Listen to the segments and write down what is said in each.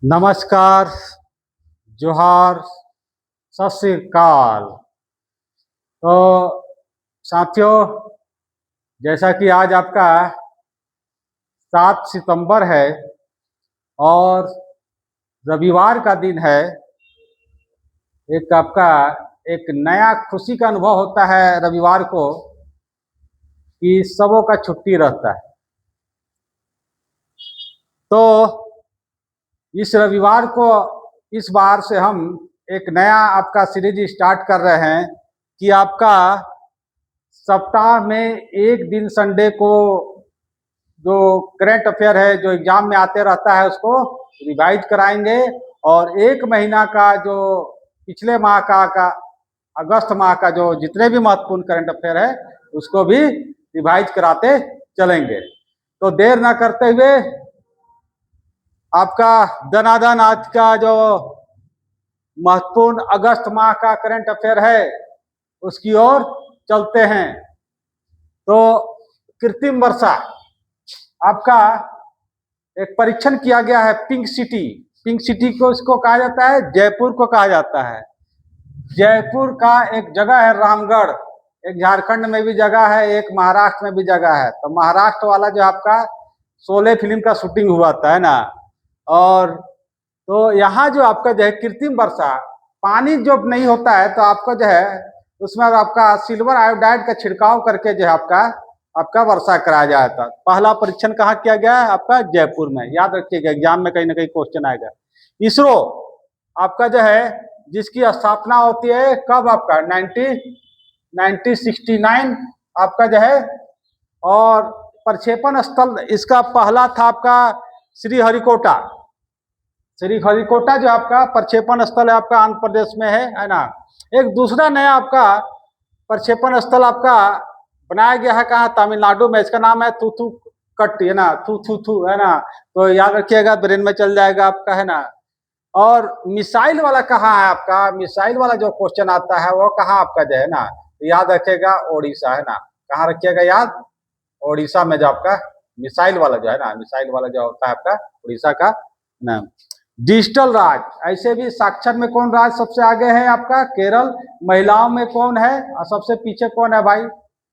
नमस्कार, जोहार, सत श्री अकाल। तो साथियों, जैसा कि आज आपका 7 सितंबर है और रविवार का दिन है। एक नया खुशी का अनुभव होता है रविवार को कि सबों का छुट्टी रहता है। तो इस रविवार को इस बार से हम एक नया आपका सीरीज स्टार्ट कर रहे हैं कि आपका सप्ताह में एक दिन संडे को जो करंट अफेयर है, जो एग्जाम में आते रहता है, उसको रिवाइज कराएंगे और एक महीना का जो पिछले माह का अगस्त माह का जो जितने भी महत्वपूर्ण करंट अफेयर है उसको भी रिवाइज कराते चलेंगे। तो देर ना करते हुए आपका दनादन आज का जो महत्वपूर्ण अगस्त माह का करंट अफेयर है उसकी ओर चलते हैं। तो कृत्रिम वर्षा आपका एक परीक्षण किया गया है। पिंक सिटी को इसको कहा जाता है, जयपुर को कहा जाता है। जयपुर का एक जगह है रामगढ़, एक झारखंड में भी जगह है, एक महाराष्ट्र में भी जगह है। तो महाराष्ट्र वाला जो आपका शोले फिल्म का शूटिंग हुआ था, है ना। और तो यहाँ जो आपका जो है कृत्रिम वर्षा, पानी जो नहीं होता है तो आपका जो है उसमें आपका सिल्वर आयोडाइड का छिड़काव करके जो है आपका वर्षा कराया जाता। पहला परीक्षण कहाँ किया गया है? आपका जयपुर में। याद रखिएगा, एग्जाम में कहीं ना कहीं क्वेश्चन आएगा। इसरो आपका जो है जिसकी स्थापना होती है कब? आपका 1969 आपका जो है। और प्रक्षेपण स्थल इसका पहला था आपका श्रीहरिकोटा जो आपका प्रक्षेपण स्थल है आपका आंध्र प्रदेश में है ना। एक दूसरा नया आपका प्रक्षेपण स्थल आपका बनाया गया है कहाँ? तमिलनाडु में। इसका नाम है थूथुक्कट्टी, है ना, थू है ना। तो याद रखिएगा, ब्रेन में चल जाएगा आपका, है ना। और मिसाइल वाला कहाँ है आपका? मिसाइल वाला जो क्वेश्चन आता है वो कहाँ आपका जो है ना, याद रखिएगा, ओडिशा, है ना। कहाँ रखिएगा याद? ओडिशा में जो आपका मिसाइल वाला जो है ना, मिसाइल वाला जो होता है आपका उड़ीसा का नाम। डिजिटल राज, ऐसे भी साक्षर में कौन राज सबसे आगे है? आपका केरल। महिलाओं में कौन है और सबसे पीछे कौन है भाई?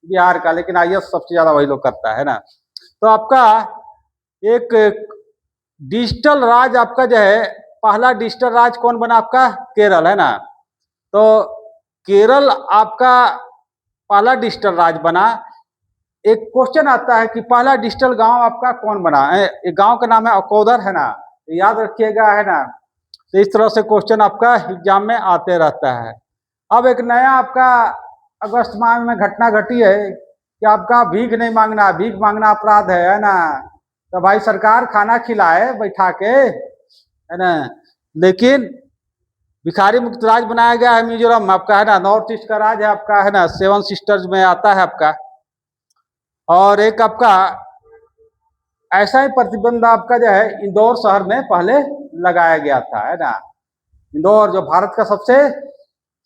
बिहार का। लेकिन आईएएस सबसे ज्यादा वही लोग करता है ना। तो आपका एक डिजिटल राज आपका जो है, पहला डिजिटल राज कौन बना? आपका केरल, है ना। तो केरल आपका पहला डिजिटल राज बना। एक क्वेश्चन आता है कि पहला डिजिटल गांव आपका कौन बना? एक गांव का नाम है अकोदर, है ना। याद रखिएगा, है ना। तो इस तरह से क्वेश्चन आपका एग्जाम में आते रहता है। अब एक नया आपका अगस्त माह में घटना घटी है कि आपका भीख नहीं मांगना, भीख मांगना अपराध है ना। तो भाई सरकार खाना खिलाए बैठा के, है ना। लेकिन भिखारी मुक्त राज बनाया गया है मिजोरम आपका, है ना। नॉर्थ ईस्ट का राज है आपका, है ना। 7 सिस्टर्स में आता है आपका। और एक आपका ऐसा ही प्रतिबंध आपका जो है इंदौर शहर में पहले लगाया गया था, है ना। इंदौर जो भारत का सबसे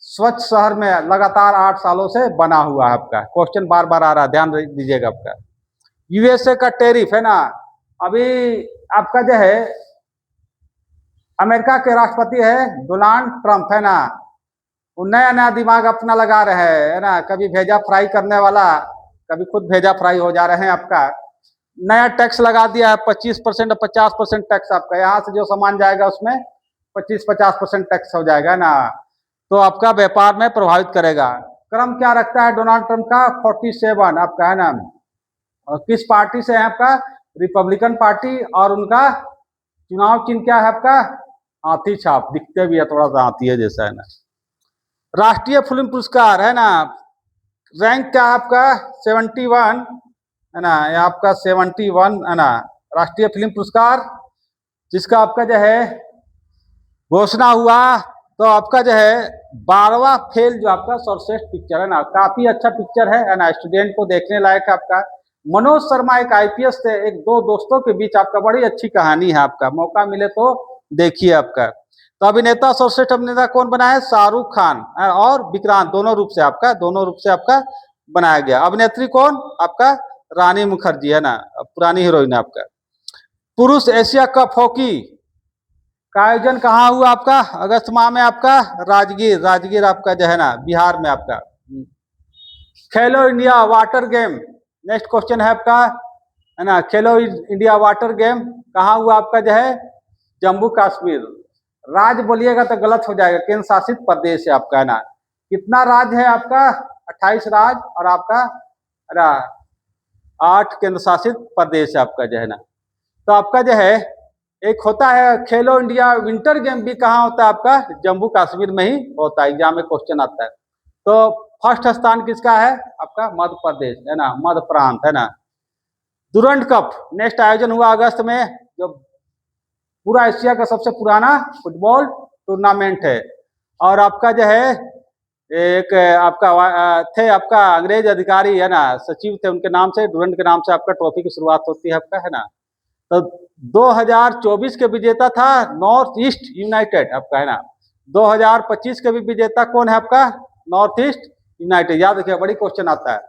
स्वच्छ शहर में लगातार 8 सालों से बना हुआ है आपका। क्वेश्चन बार बार आ रहा है, ध्यान दीजिएगा आपका। यूएसए का टैरिफ, है ना। अभी आपका जो है अमेरिका के राष्ट्रपति है डोनाल्ड ट्रंप, है ना। वो नया नया दिमाग अपना लगा रहे हैं, है ना। कभी भेजा फ्राई करने वाला, कभी खुद भेजा फ्राई हो जा रहे हैं। आपका नया टैक्स लगा दिया है 25% और 50% टैक्स आपका। यहाँ से जो सामान जाएगा उसमें 25-50% टैक्स हो जाएगा ना। तो आपका व्यापार में प्रभावित करेगा। क्रम क्या रखता है डोनाल्ड ट्रंप का? 47 आपका, है ना। और किस पार्टी से है आपका? Republican party. और उनका चुनाव चिन्ह क्या है आपका? हाथी छाप। दिखते भी है, थोड़ा सा हाथी है जैसा, है ना। राष्ट्रीय फिल्म पुरस्कार, है ना। रैंक क्या है आपका? 71, है ना। ये आपका 71, है ना। राष्ट्रीय फिल्म पुरस्कार जिसका आपका जो है घोषणा हुआ। तो आपका जो है 12वां फेल जो आपका सर्वश्रेष्ठ पिक्चर, है ना। काफी अच्छा पिक्चर है ना। स्टूडेंट को देखने लायक है आपका। मनोज शर्मा एक आईपीएस थे, एक दो दोस्तों के बीच आपका बड़ी अच्छी कहानी है आपका। मौका मिले तो देखिए आपका। तो अभिनेता सर्वश्रेष्ठ अभिनेता कौन बना है? शाहरुख खान और विक्रांत, दोनों रूप से आपका बनाया गया। अभिनेत्री कौन? आपका रानी मुखर्जी, है ना, पुरानी हीरोइन है आपका। पुरुष एशिया कप हॉकी का आयोजन कहाँ हुआ आपका अगस्त माह में आपका? राजगीर, राजगीर आपका जो है ना बिहार में आपका। खेलो India water game, next question है आपका, है ना, खेलो इंडिया वाटर गेम कहाँ हुआ आपका जो है? जम्मू कश्मीर। राज्य बोलिएगा तो गलत हो जाएगा, केंद्र शासित प्रदेश है आपका, है ना। कितना राज्य है आपका? 28 राज्य और आपका 8 केंद्र शासित प्रदेश है आपका जो है ना। तो आपका जो है एक होता है खेलो इंडिया विंटर गेम भी कहाँ होता है आपका? जम्मू कश्मीर में ही होता है, एग्जाम में क्वेश्चन आता है। तो फर्स्ट स्थान किसका है आपका? मध्य प्रदेश, है ना, मध्य प्रांत, है ना। दुरंत कप नेक्स्ट आयोजन हुआ अगस्त में, जो पूरा एशिया का सबसे पुराना फुटबॉल टूर्नामेंट है। और आपका जो है एक आपका थे आपका अंग्रेज अधिकारी, है ना, सचिव थे, उनके नाम से, डुरंट के नाम से आपका ट्रॉफी की शुरुआत होती है आपका, है ना। तो 2024 के विजेता था नॉर्थ ईस्ट यूनाइटेड आपका, है ना। 2025 के भी विजेता कौन है आपका? नॉर्थ ईस्ट यूनाइटेड, याद रखिए, बड़ी क्वेश्चन आता है।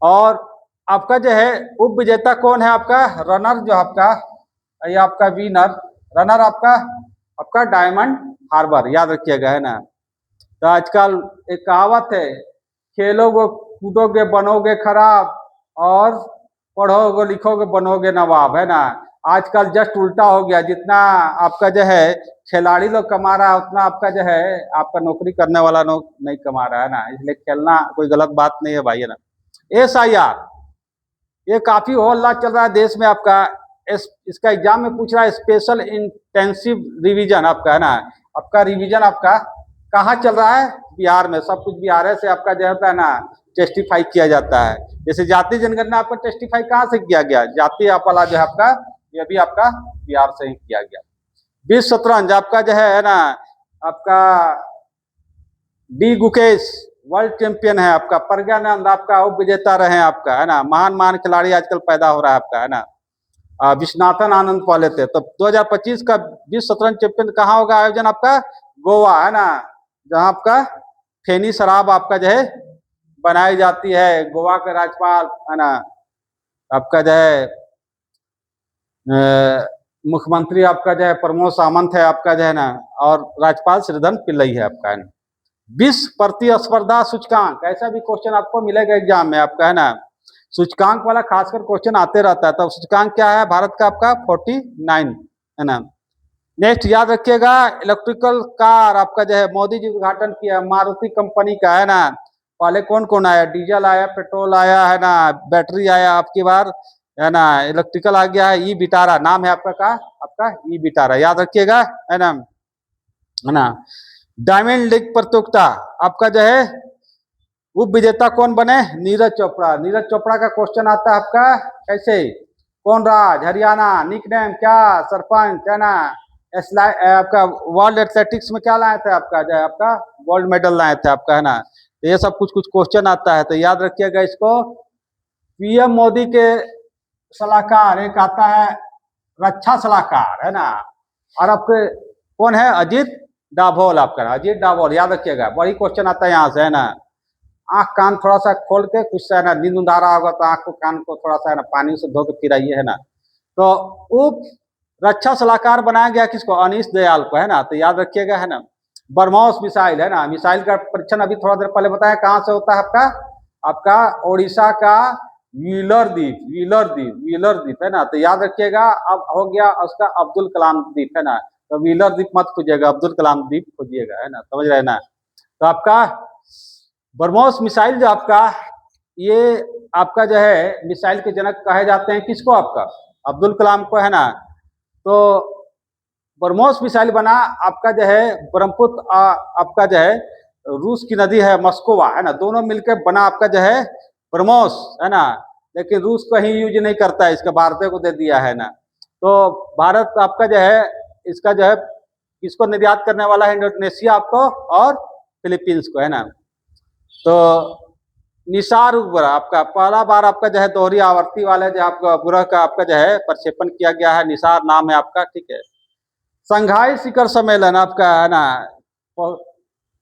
और आपका जो है उप विजेता कौन है आपका? रनर जो आपका, ये आपका विनर, रनर आपका आपका डायमंड हार्बर, याद रखिएगा, है ना। तो आजकल एक कहावत है, खेलोगे कूदोगे बनोगे खराब और पढ़ोगे लिखोगे बनोगे नवाब, है ना। आजकल जस्ट उल्टा हो गया, जितना आपका जो है खिलाड़ी लोग कमा रहा है उतना आपका जो है आपका नौकरी करने वाला लोग नहीं कमा रहा है ना। इसलिए खेलना कोई गलत बात नहीं है भाई, है ना। SIR ये काफी हल्ला चल रहा है देश में आपका। इसका एग्जाम में पूछ रहा है, स्पेशल इंटेंसिव रिवीजन आपका, है ना। आपका रिवीजन आपका कहाँ चल रहा है? बिहार में। सब कुछ बिहार से आपका जो है ना टेस्टिफाई किया जाता है। जैसे जाति जनगणना आपका टेस्टिफाई कहाँ से किया गया? जाति वाला जो है आपका, ये भी आपका बिहार से ही किया गया। विश्व शतरंज आपका जो है ना आपका डी गुकेश वर्ल्ड चैंपियन है आपका। प्रज्ञानंद आपका उप विजेता रहे आपका, है ना। महान महान खिलाड़ी आजकल पैदा हो रहा है आपका, है ना। विश्वनाथन आनंद पहले थे। तो 2025 का विश्व शतरंज चैंपियन कहाँ होगा आयोजन आपका? गोवा, है ना, जहाँ आपका फेनी शराब आपका जो है बनाई जाती है। गोवा के राज्यपाल, है ना, आपका जो है मुख्यमंत्री आपका जो है प्रमोद सावंत है आपका जो है ना, और राज्यपाल श्रीधर पिल्लई है आपका, है ना। विश्व प्रतिस्पर्धा सूचकांक, ऐसा भी क्वेश्चन आपको मिलेगा एग्जाम में आपका, है ना। सूचकांक वाला खासकर क्वेश्चन आते रहता है। तो सूचकांक क्या है भारत का आपका? 49, है ना। नेक्स्ट याद रखिएगा, इलेक्ट्रिकल कार आपका जो है मोदी जी उद्घाटन किया, मारुति कंपनी का, है ना। पहले कौन कौन आया? डीजल आया, पेट्रोल आया, है ना, बैटरी आया, आपकी बार, है ना, इलेक्ट्रिकल आ गया है। ई विटारा नाम है आपका, आपका ई विटारा, याद रखिएगा, है ना, है ना। डायमंड लीग प्रतियोगिता आपका जो है उप विजेता कौन बने? नीरज चोपड़ा। नीरज चोपड़ा का क्वेश्चन आता है आपका कैसे? कौन राज, हरियाणा, निकनेम क्या? सरपंच, है ना। आपका वर्ल्ड एथलेटिक्स में क्या लाए थे आपका जो है आपका गोल्ड मेडल लाए थे आपका, है ना। तो ये सब कुछ कुछ क्वेश्चन आता है, तो याद रखिएगा इसको। PM मोदी के सलाहकार एक आता है रक्षा सलाहकार, है ना। और आपके कौन है? अजीत डाभोल आपका, अजीत डाभोल, याद रखिएगा, बड़ी क्वेश्चन आता है यहाँ से, है ना। आंख कान थोड़ा सा खोल के, कुछ सा है ना नींद आ रहा होगा तो आंख को कान को थोड़ा सा है ना पानी से धो के फिराइए, है ना। तो उप रक्षा सलाहकार बनाया गया किसको? अनीश दयाल को, है ना। तो याद रखिएगा, है ना। ब्रह्मोस मिसाइल, है ना, मिसाइल का परीक्षण अभी थोड़ा देर पहले बताया कहाँ से होता है आपका? आपका ओडिशा का व्हीलर द्वीप, व्हीलर द्वीप, है ना। तो याद रखिएगा, अब हो गया उसका अब्दुल कलाम द्वीप, है ना। तो व्हीलर द्वीप मत खोजिएगा, अब्दुल कलाम द्वीप खोजिएगा, है ना, समझ रहे हैं ना। तो आपका ब्रह्मोस मिसाइल जो आपका, ये आपका जो है मिसाइल के जनक कहे जाते हैं किसको? आपका अब्दुल कलाम को, है ना। तो ब्रह्मोस मिसाइल बना आपका जो है ब्रह्मपुत्र आपका जो है रूस की नदी है मस्कोवा, है ना, दोनों मिलकर बना आपका जो है ब्रह्मोस, है ना। लेकिन रूस कहीं यूज नहीं करता है, इसका भारत को दे दिया है ना। तो भारत आपका जो है इसका जो है किसको निर्यात करने वाला है? इंडोनेशिया आपको और फिलीपींस को, है ना। तो निसार उपग्रह आपका पहला बार आपका जो है दोहरी आवर्ती वाले जो आपका उपग्रह का आपका जो है प्रक्षेपण किया गया है, निसार नाम है आपका, ठीक है। संघाई शिखर सम्मेलन आपका, है ना,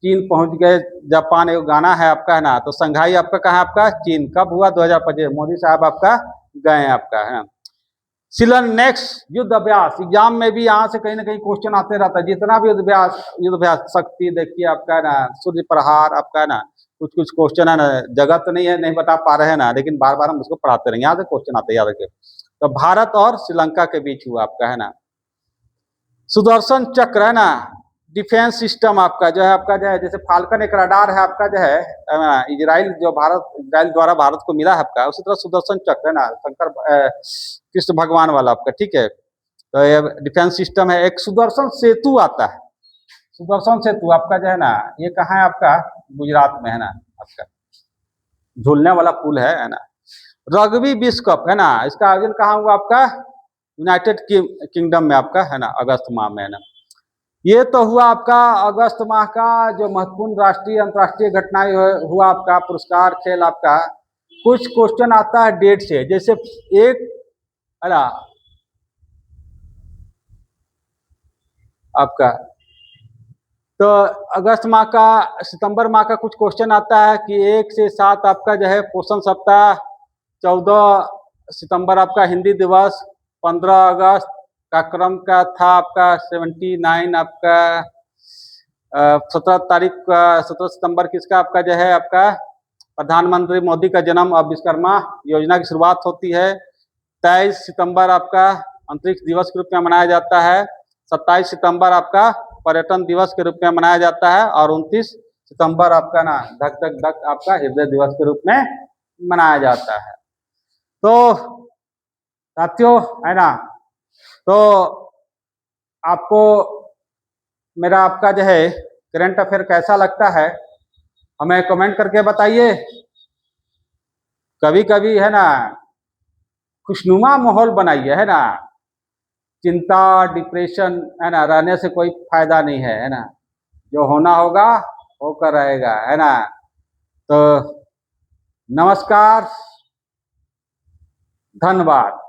चीन पहुंच गए, जापान, एक गाना है आपका, है ना। तो संघाई आपका कहाँ है? आपका चीन। कब हुआ? 2025, मोदी साहब आपका गए आपका, है ना। शिलान्यास युद्ध अभ्यास, एग्जाम में भी यहाँ से कहीं ना कहीं क्वेश्चन आते रहता है। जितना भी युद्ध अभ्यास शक्ति देखिए आपका है ना, सूर्य प्रहार आपका है ना, कुछ कुछ क्वेश्चन है ना, जगह तो नहीं है, नहीं बता पा रहे हैं ना, लेकिन बार बार हम उसको पढ़ाते रहेंगे, यहाँ से क्वेश्चन आते हैं, याद रखिए। तो भारत और श्रीलंका के बीच हुआ आपका है ना सुदर्शन चक्र है ना, डिफेंस सिस्टम आपका जो है, आपका जो है जैसे फाल्कन एक रडार है आपका जो है इजराइल, जो इजराइल द्वारा भारत को मिला है आपका, उसी तरह सुदर्शन चक्र है ना, शंकर कृष्ण भगवान वाला आपका, ठीक है। तो ये डिफेंस सिस्टम है। एक सुदर्शन सेतु आता है, सुदर्शन सेतु आपका जो है ना, ये कहाँ है आपका, गुजरात में है ना आपका, झूलने वाला पुल है ना। रग्बी विश्व कप है ना, इसका आयोजन कहाँ हुआ आपका, यूनाइटेड किंगडम में आपका है ना, अगस्त माह में है ना। ये तो हुआ आपका अगस्त माह का जो महत्वपूर्ण राष्ट्रीय अंतर्राष्ट्रीय घटनाएं हुआ आपका, पुरस्कार खेल आपका। कुछ क्वेश्चन आता है डेट से, जैसे एक है ना आपका, तो अगस्त माह का, सितंबर माह का कुछ क्वेश्चन आता है कि 1 से 7 आपका जो है पोषण सप्ताह, 14 सितंबर आपका हिंदी दिवस, 15 अगस्त का क्रम का था आपका 79 आपका, 17 तारीख का 17 सितंबर किसका आपका जो है आपका प्रधानमंत्री मोदी का जन्म और विश्वकर्मा योजना की शुरुआत होती है। 23 सितंबर आपका अंतरिक्ष दिवस के रूप में मनाया जाता है। 27 सितंबर आपका पर्यटन दिवस के रूप में मनाया जाता है, और 29 सितंबर आपका ना धक धक धक आपका हृदय दिवस के रूप में मनाया जाता है। तो साथियों है ना, तो आपको मेरा आपका जो है करंट अफेयर कैसा लगता है, हमें कमेंट करके बताइए। कभी कभी है ना खुशनुमा माहौल बनाइए है ना, चिंता डिप्रेशन है ना रहने से कोई फायदा नहीं है ना, जो होना होगा होकर रहेगा है ना। तो नमस्कार, धन्यवाद।